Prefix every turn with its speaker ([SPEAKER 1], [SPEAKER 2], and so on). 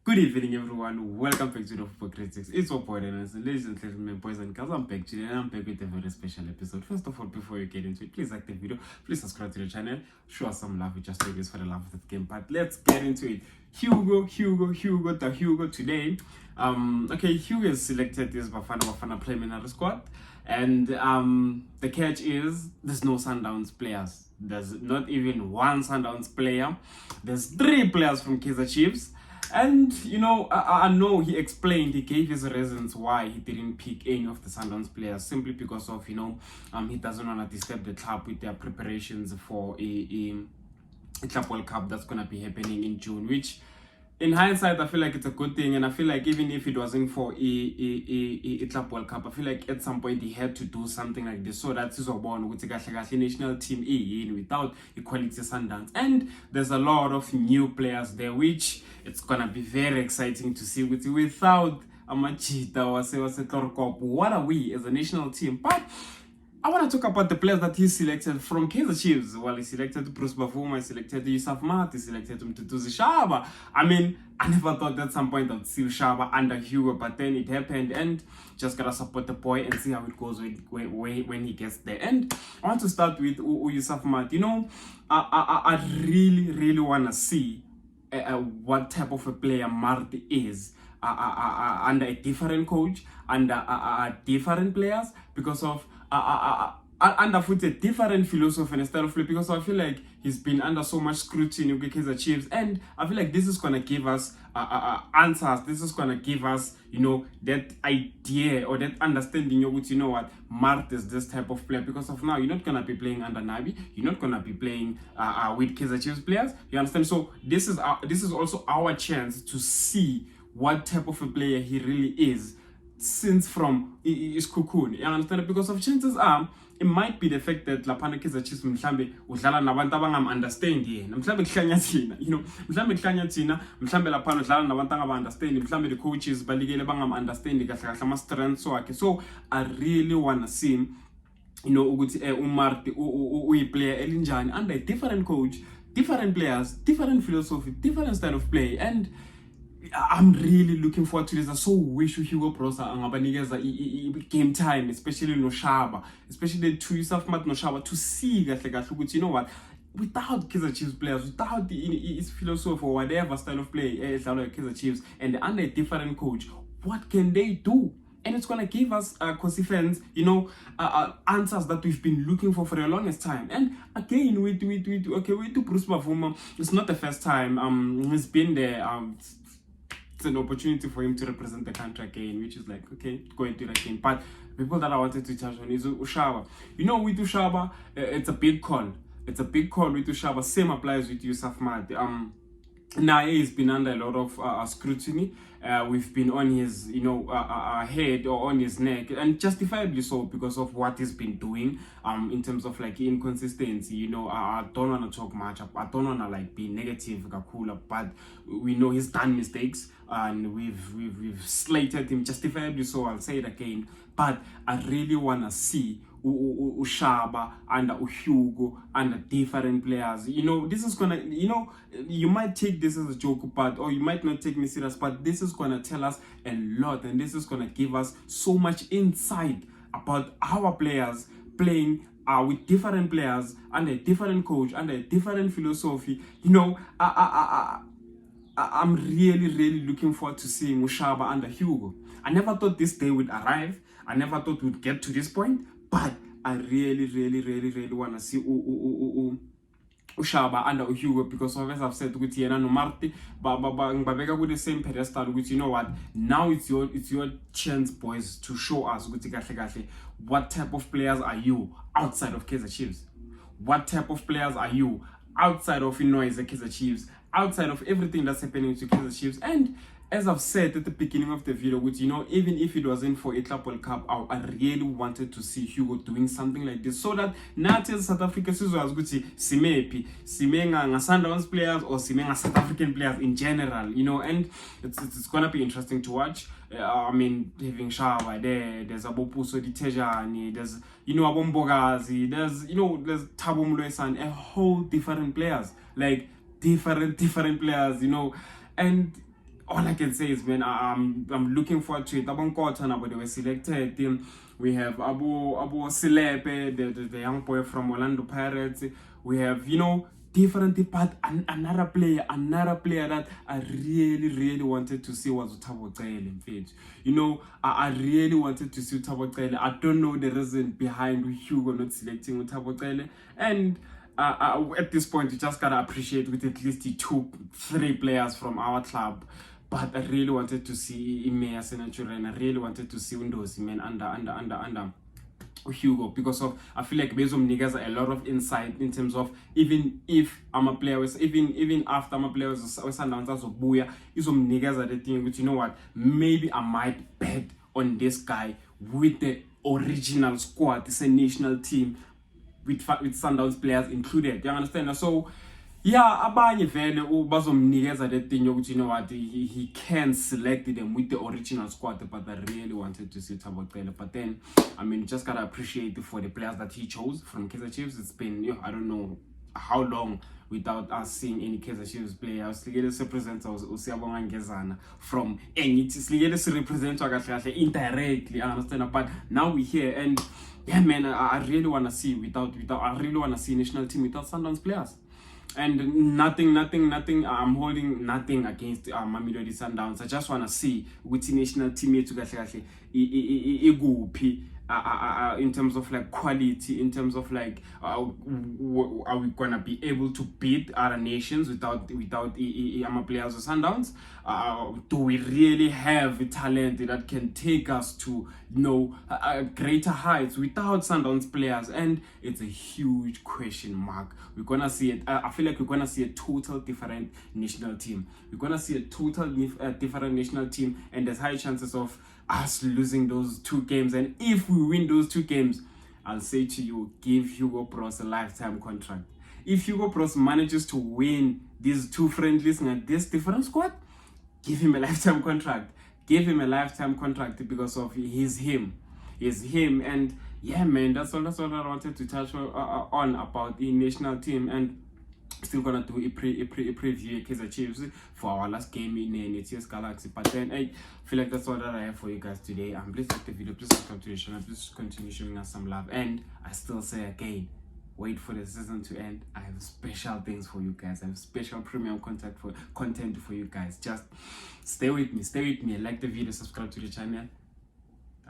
[SPEAKER 1] Good evening, everyone. Welcome back to the Football Critics. It's your boy, and ladies and gentlemen, boys and girls. I'm back today, and I'm back with a very special episode. First of all, before you get into it, please like the video, please subscribe to the channel, show us some love. We just do this for the love of the game. But let's get into it. Hugo today. Okay, Hugo is selected as Bafana preliminary squad, and the catch is there's no Sundowns players. There's not even one Sundowns player. There's 3 players from Kaizer Chiefs. And, you know, I know he explained, he gave his reasons why he didn't pick any of the Sundowns players, simply because of, you know, he doesn't want to disturb the club with their preparations for a Club World Cup that's going to be happening in June, which, in hindsight, I feel like it's a good thing. And I feel like even if it wasn't for a Club World Cup, I feel like at some point he had to do something like this so that he's born with the national team in without equality Sundowns. And there's a lot of new players there, which it's gonna be very exciting to see without Amachita or what are we as a national team? But I want to talk about the players that he selected from Kaizer Chiefs. Well, he selected Bruce Bavuma, he selected Maart, he selected Mtutuzi Shaba. I mean, I never thought at some point I'd see Shaba under Hugo, but then it happened, and just gotta support the boy and see how it goes when he gets there. And I want to start with Maart. You know, I really want to see what type of a player Maart is under a different coach, under different players, because of underfoot a different philosophy and style of play, because I feel like he's been under so much scrutiny with Kaizer Chiefs, and I feel like this is gonna give us answers. This is gonna give us, you know, that idea or that understanding of what, you know what, Maart is this type of player, because of now you're not gonna be playing under Nabi, you're not gonna be playing with Kaizer Chiefs players. You understand? So this is also our chance to see what type of a player he really is since from his cocoon. You understand? Because of chances are, it might be the fact that lapana Kaizer Chiefs mhlambe udlala nabantu abangam understand yena, mhlambe kuhlanya thina, you know, mhlambe kuhlanya thina, mhlambe lapana udlala nabantu abangam understand, mhlambe the coaches balikele bangam understand kahle kahle ama strengths wakhe. So I really want to see, you know, ukuthi uMaart uyiplayer elinjani under a different coach, different players, different philosophy, different style of play. And I'm really looking forward to this. I so wish Hugo Broos angabanikeza game time, especially no Shaba, especially to Maart no Shaba, to see that, you know what, without Kaizer Chiefs players, without his philosophy or whatever style of play, Kaizer Chiefs, and under a different coach, what can they do? And it's gonna give us consequence, you know, answers that we've been looking for the longest time. And again, with Bruce Bavuma, it's not the first time. He's been there. It's an opportunity for him to represent the country again, which is like, okay, go and do it again. But people that I wanted to touch on is Ushaba. You know, with Ushaba, it's a big call. It's a big call with Ushaba. Same applies with Maart. Now he's been under a lot of scrutiny. We've been on his, you know, head or on his neck, and justifiably so, because of what he's been doing in terms of like inconsistency. You know, I don't want to talk much. I don't want to like be negative, but we know he's done mistakes, and we've slated him justifiably so. I'll say it again, but I really want to see Ushaba under Hugo under different players. You know, this is gonna, you know, you might take this as a joke, but or you might not take me serious, but this is gonna tell us a lot, and this is gonna give us so much insight about our players playing with different players under a different coach, under a different philosophy. You know, I'm really looking forward to seeing Ushaba under Hugo. I never thought this day would arrive. I never thought we'd get to this point. But I really want to see Ushaba under Hugo, because as I've said with Yena no Maart, babeka with the same pedestal, which, you know what, now it's your chance, boys, to show us what type of players are you outside of Kaizer Chiefs. What type of players are you outside of Kaizer Chiefs, outside of everything that's happening to Kaizer Chiefs. And as I've said at the beginning of the video, which, you know, even if it wasn't for a Club World Cup, I really wanted to see Hugo doing something like this, so that not as South Africa was good to Simepi, Simenga Sundowns players or Simenga South African players in general, you know. And it's gonna be interesting to watch. I mean, having Shaba there's Abopuso Ditejani, there's, you know, Abombogazi, there's Thabo Mloesan, a whole different players, like different players, you know. And all I can say is, man, I'm looking forward to it. They were selected. We have Abu Silepe, the young boy from Orlando Pirates. We have, different, but another player that I really wanted to see was Thabo Cele, in fact. I really wanted to see Thabo Cele. I don't know the reason behind Hugo not selecting Thabo Cele. And at this point, you just gotta appreciate with at least 2-3 players from our club. But I really wanted to see Imea Senature, and I really wanted to see Undosi, man, under Hugo, because of I feel like Bezom niggas a lot of insight in terms of even if I'm a player, even after I'm a player with Sundowns as Buya, some niggas are the thing, which maybe I might bet on this guy with the original squad. It's a national team with Sundowns players included. You understand? So yeah, abanye vele bazomnikeza that thing ukuthi he can select them with the original squad, but I really wanted to see Thabo Cele. But then you just gotta appreciate for the players that he chose from Kaizer Chiefs. It's been I don't know how long without us seeing any Kaizer Chiefs players. Sligele represent usiyabonga ngezana from sligele represent indirectly, I understand, but now we're here, and yeah, man, I really wanna see I really wanna see national team without Sundowns players. And nothing, I'm holding nothing against Mamelodi Sundowns. I just want to see which national team in terms of like quality, in terms of like are we gonna be able to beat other nations without players or Sundowns? Do we really have a talent that can take us to greater heights without Sundowns players? And it's a huge question mark. We're gonna see it. I feel like we're gonna see a total different national team. We're gonna see a total different national team, and there's high chances of us losing those 2 games. And if we win those 2 games, I'll say to you, give Hugo Broos a lifetime contract. If Hugo Broos manages to win these 2 friendlies and this different squad, give him a lifetime contract. Give him a lifetime contract because of he's him. And yeah, man, that's all I wanted to touch on about the national team. And still gonna do a preview Kaizer Chiefs for our last game in ATS Galaxy. But then I feel like that's all that I have for you guys today. Please like the video, please subscribe to the channel, please continue showing us some love. And I still say again, wait for the season to end. I have special things for you guys. I have special premium content for you guys. Just stay with me, like the video, subscribe to the channel.